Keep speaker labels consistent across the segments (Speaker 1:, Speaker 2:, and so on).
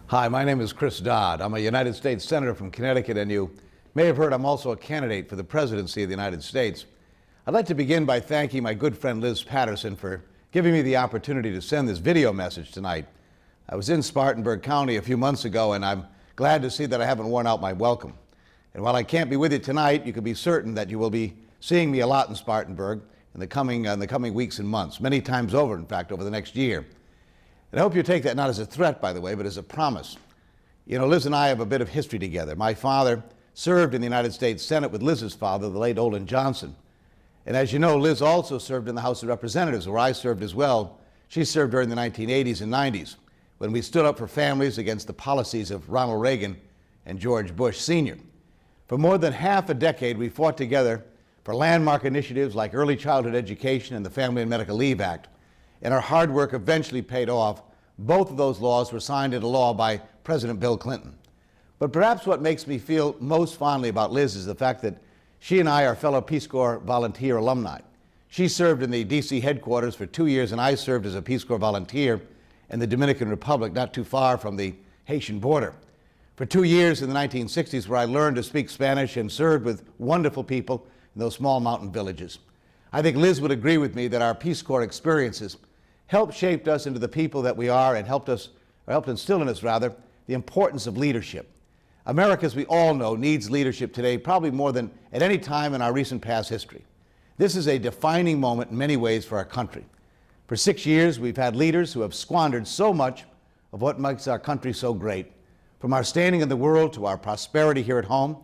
Speaker 1: Hi, my name is Chris Dodd. I'm a United States Senator from Connecticut, and you may have heard I'm also a candidate for the presidency of the United States. I'd like to begin by thanking my good friend Liz Patterson for giving me the opportunity to send this video message tonight. I was in Spartanburg County a few months ago, and I'm glad to see that I haven't worn out my welcome. And while I can't be with you tonight, you can be certain that you will be seeing me a lot in Spartanburg in the coming weeks and months, many times over, in fact, over the next year. And I hope you take that not as a threat, by the way, but as a promise. You know, Liz and I have a bit of history together. My father served in the United States Senate with Liz's father, the late Olin Johnson. And as you know, Liz also served in the House of Representatives, where I served as well. She served during the 1980s and 90s, when we stood up for families against the policies of Ronald Reagan and George Bush Sr. For more than half a decade, we fought together for landmark initiatives like early childhood education and the Family and Medical Leave Act. And our hard work eventually paid off. Both of those laws were signed into law by President Bill Clinton. But perhaps what makes me feel most fondly about Liz is the fact that she and I are fellow Peace Corps volunteer alumni. She served in the D.C. headquarters for 2 years, and I served as a Peace Corps volunteer in the Dominican Republic, not too far from the Haitian border. For 2 years in the 1960s, where I learned to speak Spanish and served with wonderful people in those small mountain villages. I think Liz would agree with me that our Peace Corps experiences helped shape us into the people that we are and helped instill in us, rather, the importance of leadership. America, as we all know, needs leadership today, probably more than at any time in our recent past history. This is a defining moment in many ways for our country. For 6 years, we've had leaders who have squandered so much of what makes our country so great. From our standing in the world to our prosperity here at home,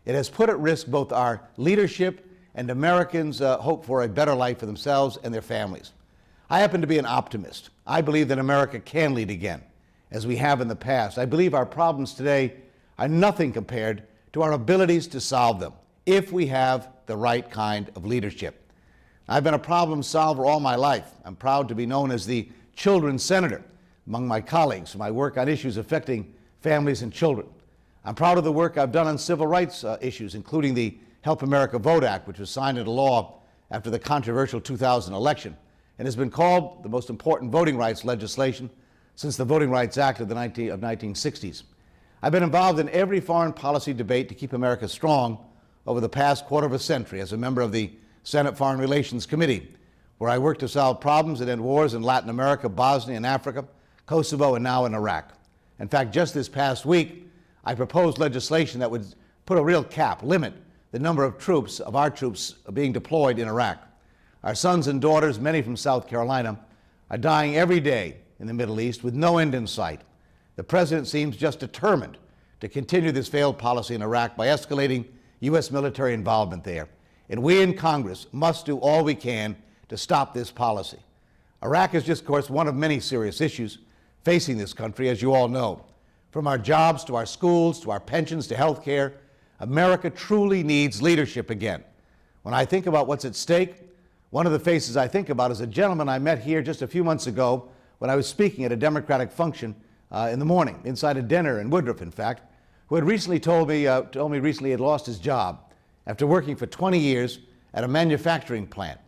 Speaker 1: it has put at risk both our leadership and Americans' hope for a better life for themselves and their families. I happen to be an optimist. I believe that America can lead again, as we have in the past. I believe our problems today are nothing compared to our abilities to solve them, if we have the right kind of leadership. I've been a problem solver all my life. I'm proud to be known as the children's senator among my colleagues for my work on issues affecting families and children. I'm proud of the work I've done on civil rights issues, including the Help America Vote Act, which was signed into law after the controversial 2000 election, and has been called the most important voting rights legislation since the Voting Rights Act of the 1960s. I've been involved in every foreign policy debate to keep America strong over the past quarter of a century as a member of the Senate Foreign Relations Committee, where I worked to solve problems and end wars in Latin America, Bosnia and Africa, Kosovo, and now in Iraq. In fact, just this past week, I proposed legislation that would put a real limit the number of our troops being deployed in Iraq. Our sons and daughters, many from South Carolina, are dying every day in the Middle East with no end in sight. The president seems just determined to continue this failed policy in Iraq by escalating U.S. military involvement there. And we in Congress must do all we can to stop this policy. Iraq is just, of course, one of many serious issues facing this country, as you all know. From our jobs to our schools to our pensions to health care, America truly needs leadership again. When I think about what's at stake, one of the faces I think about is a gentleman I met here just a few months ago when I was speaking at a Democratic function in the morning, inside a dinner in Woodruff, in fact, who had recently told me recently he had lost his job after working for 20 years at a manufacturing plant.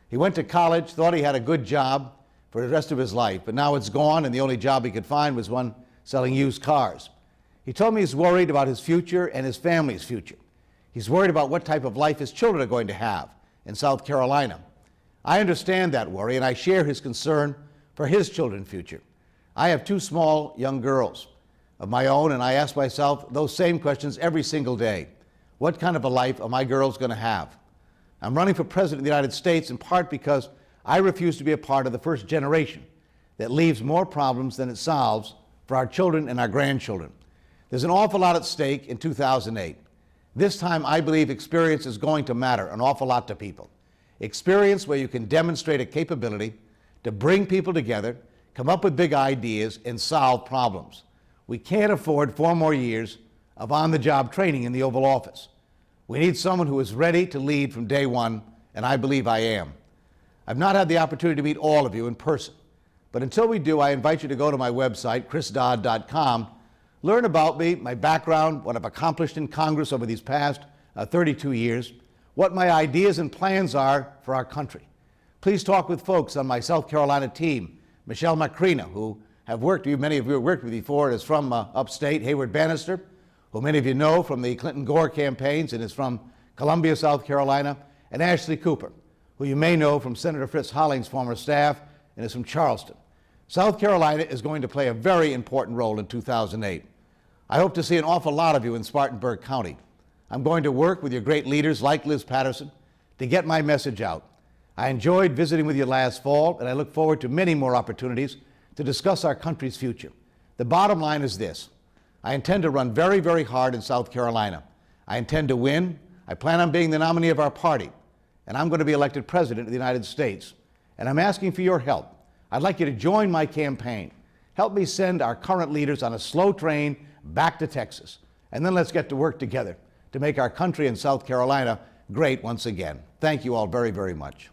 Speaker 1: He went to college, thought he had a good job for the rest of his life, but now it's gone, and the only job he could find was one selling used cars. He told me he's worried about his future and his family's future. He's worried about what type of life his children are going to have in South Carolina. I understand that worry, and I share his concern for his children's future. I have 2 small young girls of my own, and I ask myself those same questions every single day. What kind of a life are my girls going to have? I'm running for president of the United States in part because I refuse to be a part of the first generation that leaves more problems than it solves for our children and our grandchildren. There's an awful lot at stake in 2008. This time, I believe experience is going to matter an awful lot to people. Experience where you can demonstrate a capability to bring people together, come up with big ideas, and solve problems. We can't afford 4 more years of on-the-job training in the Oval Office. We need someone who is ready to lead from day one, and I believe I am. I've not had the opportunity to meet all of you in person, but until we do, I invite you to go to my website, chrisdodd.com, learn about me, my background, what I've accomplished in Congress over these past 32 years, what my ideas and plans are for our country. Please talk with folks on my South Carolina team, Michelle Macrina, who many of you have worked with before, is from upstate, Hayward Bannister, who many of you know from the Clinton-Gore campaigns and is from Columbia, South Carolina, and Ashley Cooper, who you may know from Senator Fritz Holling's former staff and is from Charleston. South Carolina is going to play a very important role in 2008. I hope to see an awful lot of you in Spartanburg County. I'm going to work with your great leaders like Liz Patterson to get my message out. I enjoyed visiting with you last fall, and I look forward to many more opportunities to discuss our country's future. The bottom line is this: I intend to run very, very hard in South Carolina. I intend to win. I plan on being the nominee of our party, and I'm going to be elected President of the United States. And I'm asking for your help. I'd like you to join my campaign. Help me send our current leaders on a slow train back to Texas, and then let's get to work together to make our country and South Carolina great once again. Thank you all very, very much.